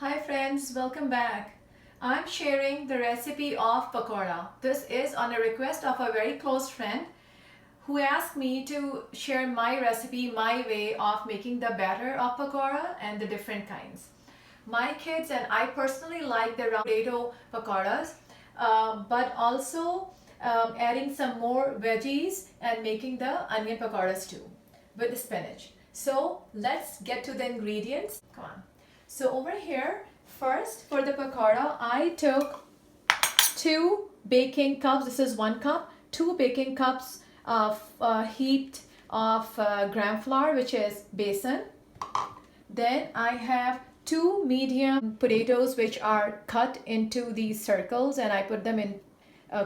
Hi friends, welcome back. I'm sharing the recipe of pakora. This is on a request of a very close friend who asked me to share my recipe, my way of making the batter of pakora and the different kinds. My kids and I personally like the round potato pakoras, but also adding some more veggies and making the onion pakoras too with the spinach. So let's get to the ingredients. Come on. So over here, first for the pakora, I took 2 baking cups. This is 1 cup. 2 baking cups of heaped of gram flour, which is besan. Then I have 2 medium potatoes, which are cut into these circles, and I put them in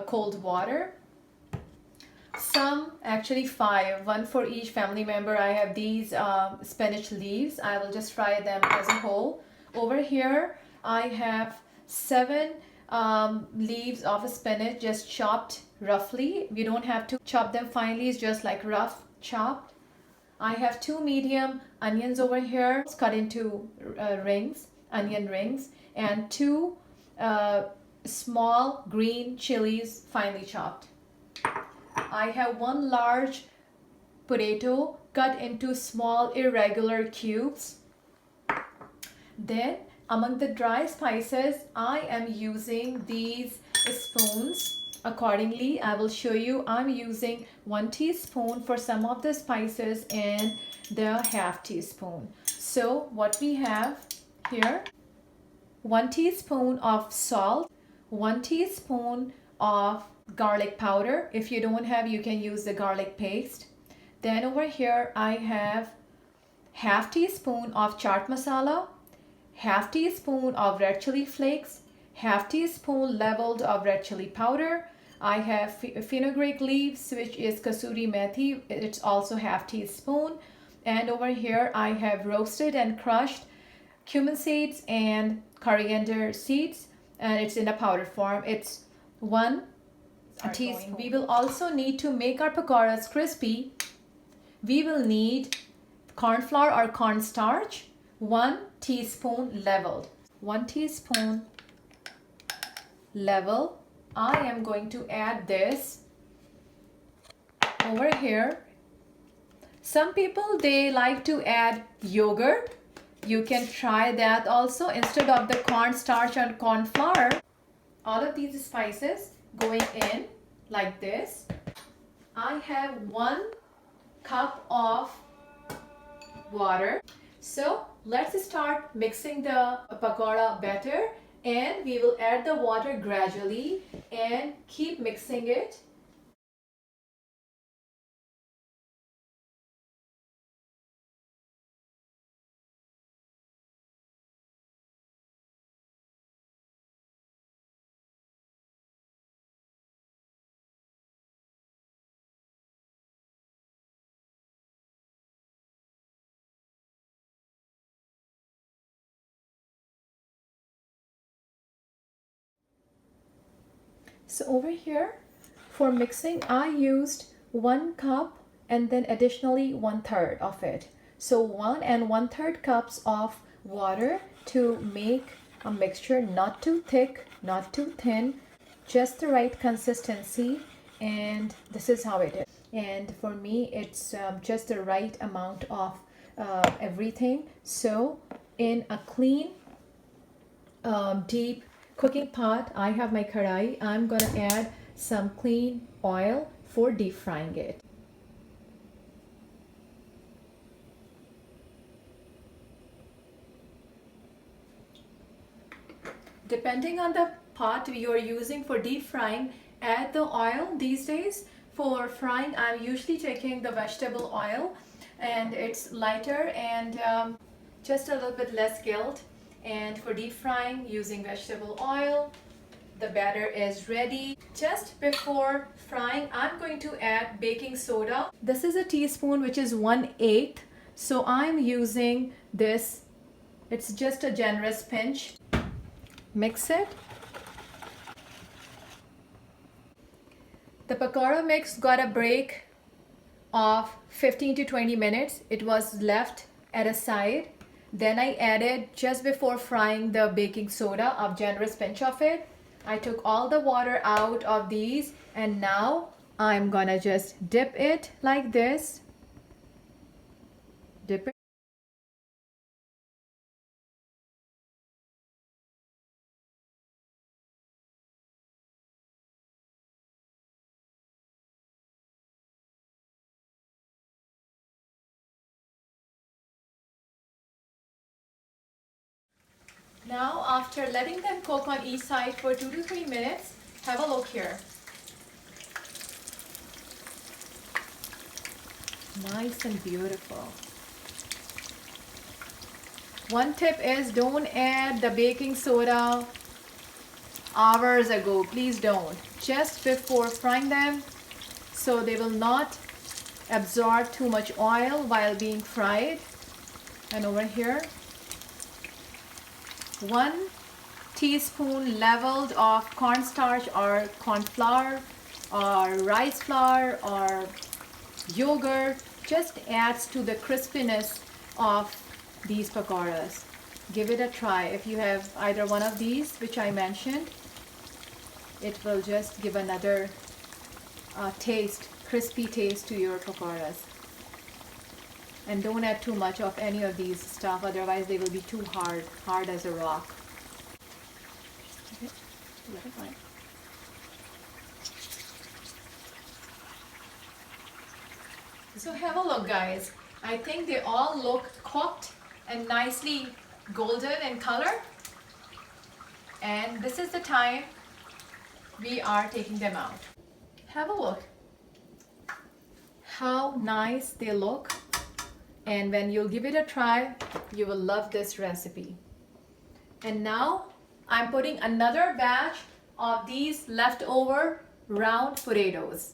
cold water. Some, actually 5, 1 for each family member. I have these spinach leaves. I will just fry them as a whole. Over here I have 7 leaves of spinach, just chopped roughly. You don't have to chop them finely, it's just like rough chopped. I have 2 medium onions over here, cut into rings, onion rings, and 2 small green chilies, finely chopped. I have 1 large potato cut into small irregular cubes. Then among the dry spices, I am using these spoons. Accordingly, I will show you. I'm using 1 teaspoon for some of the spices and the half teaspoon. So what we have here, 1 teaspoon of salt, 1 teaspoon of garlic powder. If you don't have, you can use the garlic paste. Then over here I have half teaspoon of chaat masala, half teaspoon of red chili flakes, half teaspoon leveled of red chili powder. I have fenugreek leaves, which is kasuri meethi. It's also half teaspoon. And over here I have roasted and crushed cumin seeds and coriander seeds, and it's in a powder form. It's 1 teaspoon. We will also need, to make our pakoras crispy, we will need corn flour or corn starch, 1 teaspoon leveled. 1 teaspoon level. I am going to add this over here. Some people, they like to add yogurt. You can try that also instead of the corn starch and corn flour. All of these spices going in like this. I have 1 cup of water. So let's start mixing the pakora batter, and we will add the water gradually and keep mixing it. So over here for mixing, I used 1 cup and then additionally 1/3 of it. So 1 and 1/3 cups of water to make a mixture, not too thick, not too thin, just the right consistency. And this is how it is. And for me, it's just the right amount of everything. So in a clean, deep cooking pot, I have my karai. I'm gonna add some clean oil for deep frying it. Depending on the pot you're using for deep frying, add the oil. These days for frying, I'm usually taking the vegetable oil, and it's lighter and just a little bit less guilt. And for deep frying, using vegetable oil. The batter is ready. Just before frying, I'm going to add baking soda. This is a teaspoon, which is 1/8. So I'm using this. It's just a generous pinch. Mix it. The pakora mix got a break of 15 to 20 minutes. It was left at a side. Then I added, just before frying, the baking soda, a generous pinch of it. I took all the water out of these, and now I'm gonna just dip it like this. Dip it. Now, after letting them cook on each side for 2 to 3 minutes, have a look here. Nice and beautiful. One tip is, don't add the baking soda hours ago. Please don't. Just before frying them, so they will not absorb too much oil while being fried. And over here, 1 teaspoon leveled of cornstarch or corn flour or rice flour or yogurt just adds to the crispiness of these pakoras. Give it a try. If you have either one of these which I mentioned, it will just give another taste, crispy taste to your pakoras. And don't add too much of any of these stuff, otherwise they will be too hard as a rock. Okay. Let it fry. So have a look, guys. I think they all look cooked and nicely golden in color. And this is the time we are taking them out. Have a look. How nice they look. And when you'll give it a try, you will love this recipe. And now I'm putting another batch of these leftover round potatoes.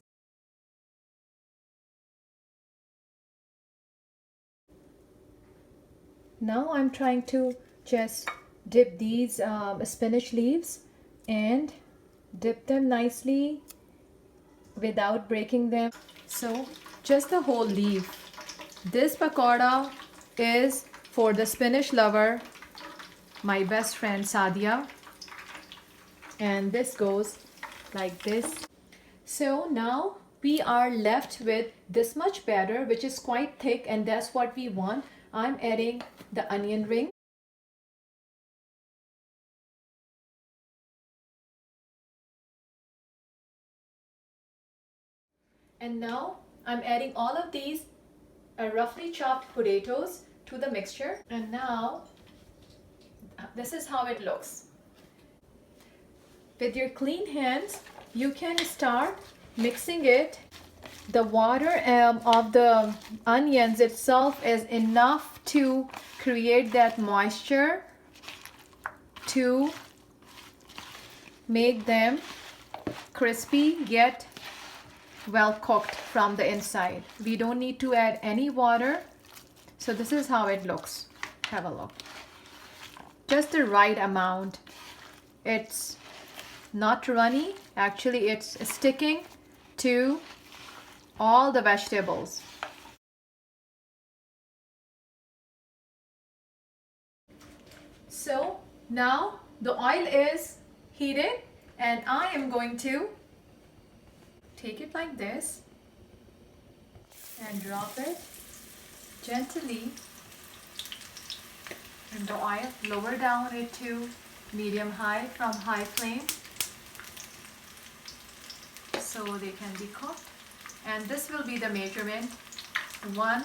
Now I'm trying to just dip these spinach leaves and dip them nicely without breaking them. So just the whole leaf. This pakora is for the spinach lover, my best friend Sadia. And this goes like this. So now we are left with this much batter, which is quite thick, and that's what we want. I'm adding the onion ring. And now I'm adding all of these roughly chopped potatoes to the mixture. And now this is how it looks. With your clean hands, you can start mixing it. The water of the onions itself is enough to create that moisture to make them crispy yet well cooked from the inside. We don't need to add any water. So this is how it looks. Have a look. Just the right amount. It's not runny. Actually, it's sticking to all the vegetables. So now the oil is heated, and I am going to take it like this and drop it gently in the oil. Lower down it to medium high from high flame so they can be cooked. And this will be the measurement, 1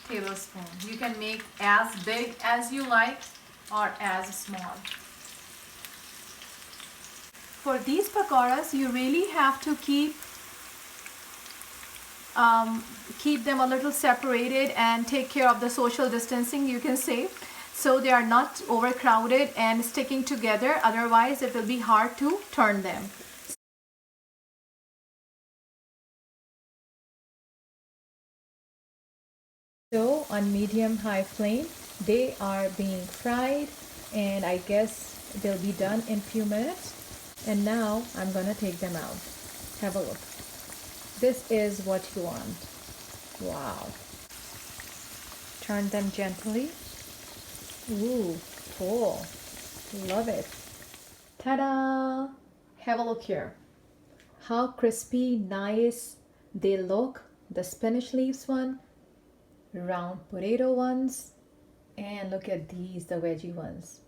tablespoon. You can make as big as you like or as small. For these pakoras, you really have to keep them a little separated and take care of the social distancing, you can say, so they are not overcrowded and sticking together. Otherwise, it will be hard to turn them. So on medium-high flame, they are being fried, and I guess they'll be done in a few minutes. And now I'm gonna take them out. Have a look. This is what you want. Wow. Turn them gently Ooh, cool. Love it. Ta-da! Have a look here. How crispy, nice they look. The spinach leaves one, round potato ones, and look at these, the veggie ones.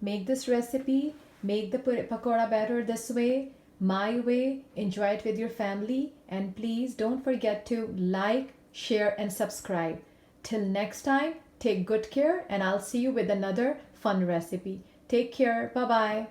Make this recipe, make the pakora batter this way, my way, enjoy it with your family, and please don't forget to like, share, and subscribe. Till next time, take good care, and I'll see you with another fun recipe. Take care. Bye bye.